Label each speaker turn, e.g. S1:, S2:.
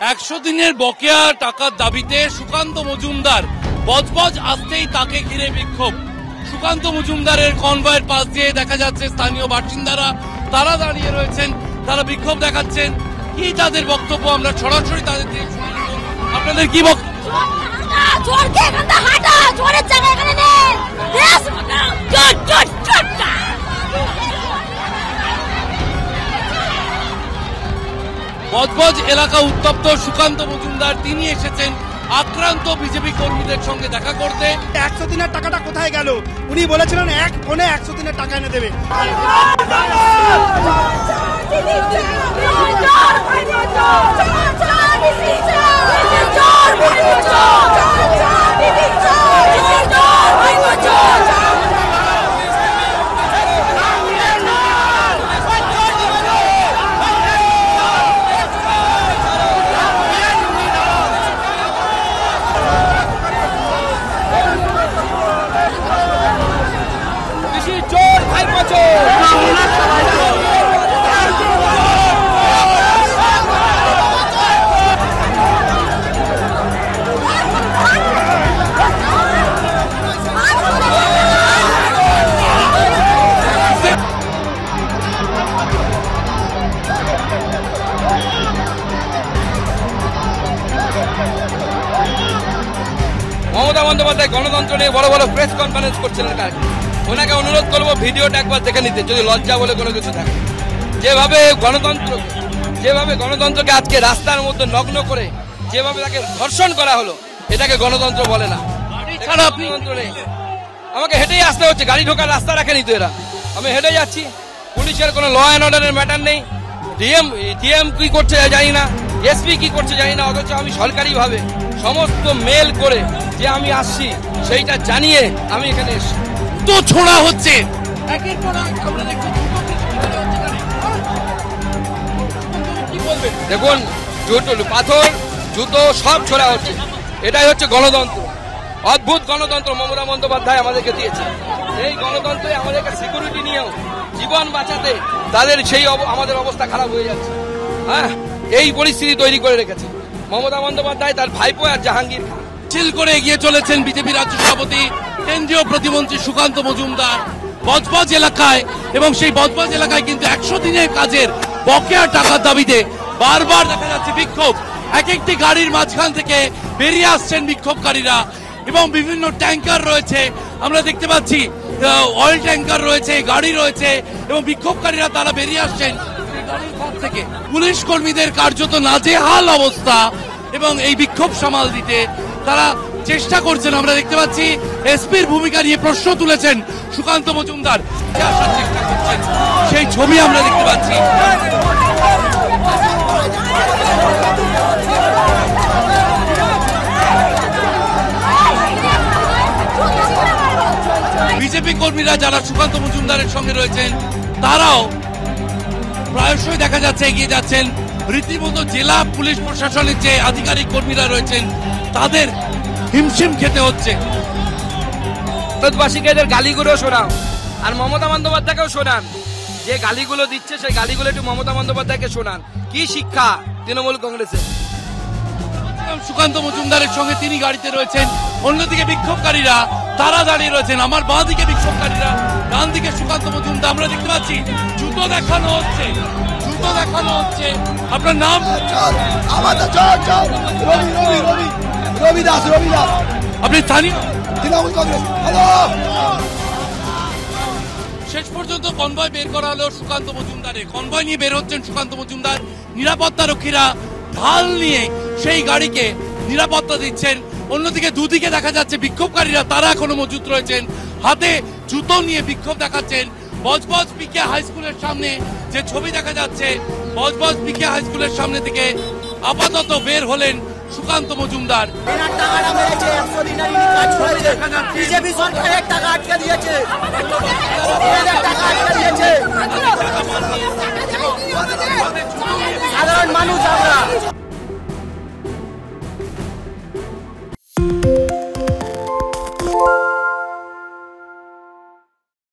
S1: 100 দিনের বকেয়া টাকার দাবিতে সুকান্ত মজুমদার বজবজ আসতেই তাকে ঘিরে বিক্ষোভ। সুকান্ত মজুমদারের কনভয়ের পাশ দিয়ে দেখা যাচ্ছে স্থানীয় বাসিন্দারা তারা দাঁড়িয়ে রয়েছেন, তারা বিক্ষোভ দেখাচ্ছেন। কি তাদের বক্তব্য আমরা সরাসরি তাদের দিয়ে শুনে নেব। আপনাদের কি বক্তব্য? বজবজ এলাকা উত্তপ্ত। সুকান্ত মজুমদার তিনি এসেছেন আক্রান্ত বিজেপি কর্মীদের সঙ্গে দেখা করতে।
S2: 100 দিনের টাকাটা কোথায় গেল? উনি বলেছিলেন এক ফোনে 100 দিনের টাকা এনে দেবে।
S3: মমতা বন্দ্যোপাধ্যায় গণতন্ত্র নিয়ে বড় বড় প্রেস কনফারেন্স করছিলেন। ওনাকে অনুরোধ করবো ভিডিওটা একবার দেখে নিতে, যদি লজ্জা বলে কোনো কিছু থাকে। যেভাবে গণতন্ত্রকে আজকে রাস্তার মধ্যে নগ্ন করে যেভাবে তাকে ধর্ষণ করা হলো, এটাকে গণতন্ত্র বলে না। গণতন্ত্র নেই, আমাকে হেঁটেই আসতে হচ্ছে, গাড়ি ঢোকার রাস্তা রাখেনি তো এরা। আমি হেঁটে যাচ্ছি, পুলিশের কোনো ল অ্যান্ড অর্ডারের ম্যাটার নেই। ডিএম কি করছে জানি না, এসপি কি করছে জানি না, অথচ আমি সরকারিভাবে সমস্ত মেল করে যে আমি আসছি সেইটা জানিয়ে আমি এখানে এসছি।
S1: তো ছোড়া হচ্ছে
S3: দেখুন, পাথর জুতো সব ছোড়া হচ্ছে। এটাই হচ্ছে গণতন্ত্র, অদ্ভুত গণতন্ত্র মমতা বন্দ্যোপাধ্যায় আমাদেরকে দিয়েছে। এই গণতন্ত্রে আমাদেরকে সিকিউরিটি নিয়েও জীবন বাঁচাতে তাদের সেই আমাদের অবস্থা খারাপ হয়ে যাচ্ছে। হ্যাঁ, এই পরিস্থিতি তৈরি করে রেখেছে মমতা বন্দ্যোপাধ্যায়, তার ভাইপো আর জাহাঙ্গীর খান।
S1: মিছিল করে এগিয়ে চলেছেন বিজেপি রাজ্য সভাপতি কেন্দ্রীয় প্রতিমন্ত্রী সুকান্ত মজুমদার বজবজ এলাকায়, এবং সেই বজবজ এলাকায় কিন্তু 100 দিনের কাজের বকেয়া টাকার দাবিতে বারবার দেখা যাচ্ছে বিক্ষোভ। এক একটি গাড়ির মাঝখান থেকে বেরিয়ে আসছেন বিক্ষোভকারীরা, এবং বিভিন্ন ট্যাঙ্কার রয়েছে, আমরা দেখতে পাচ্ছি অয়েল ট্যাঙ্কার রয়েছে, গাড়ি রয়েছে, এবং বিক্ষোভকারীরা তারা বেরিয়ে আসছেন গাড়ির কাছ থেকে। পুলিশ কর্মীদের কার্যত নাজেহাল অবস্থা, এবং এই বিক্ষোভ সামাল দিতে তারা চেষ্টা করছেন। আমরা দেখতে পাচ্ছি এসপির ভূমিকা নিয়ে প্রশ্ন তুলেছেন সুকান্ত মজুমদার, আসার চেষ্টা করছেন, সেই ছবি আমরা দেখতে পাচ্ছি। বিজেপি কর্মীরা যারা সুকান্ত মজুমদারের সঙ্গে রয়েছেন তারাও প্রায়শই দেখা যাচ্ছে এগিয়ে যাচ্ছেন। রীতিমতো জেলা পুলিশ প্রশাসনের যে আধিকারিক কর্মীরা রয়েছেন তাদের হিমশিম খেতে হচ্ছে।
S3: ভারতবাসীকে এদের গালিগুলো শোনাও, আর মমতা বন্দ্যোপাধ্যায়কেও শোনান। যে গালিগুলো দিচ্ছে সেই গালিগুলো একটু মমতা বন্দ্যোপাধ্যায়কে শোনান। কি শিক্ষা তৃণমূল কংগ্রেসের?
S1: সুকান্ত মজুমদারের সঙ্গে তিনি গাড়িতে রয়েছেন, অন্যদিকে বিক্ষোভকারীরা তারা দাঁড়িয়ে রয়েছেন। আমার বাঁ দিকে বিক্ষোভকারীরা, ডান দিকে সুকান্ত মজুমদার। আমরা দেখতে পাচ্ছি জুতো দেখানো হচ্ছে, জুতো দেখানো হচ্ছে। আপনার নাম?
S2: রবি দাস।
S1: আপনি স্থানীয়?
S2: তৃণমূল কংগ্রেস।
S1: শেষ পর্যন্ত কনভয় বের করা হলো সুকান্ত মজুমদারের। কনভয় নিয়ে বের হচ্ছেন সুকান্ত মজুমদার, নিরাপত্তা রক্ষীরা ঢাল নিয়ে সেই গাড়িকে নিরাপত্তা দিচ্ছেন। অন্যদিকে দুদিকে দেখা যাচ্ছে বিক্ষোভকারীরা তারা এখনো মজুত রয়েছেন, হাতে জুতো নিয়ে বিক্ষোভ দেখাচ্ছেন। বজবজ পিকে হাই স্কুলের সামনে যে ছবি দেখা যাচ্ছে, বজবজ পিকে হাই স্কুলের সামনে থেকে আপাতত বের হলেন সুকান্ত মজুমদার।
S2: সাধারণ মানুষ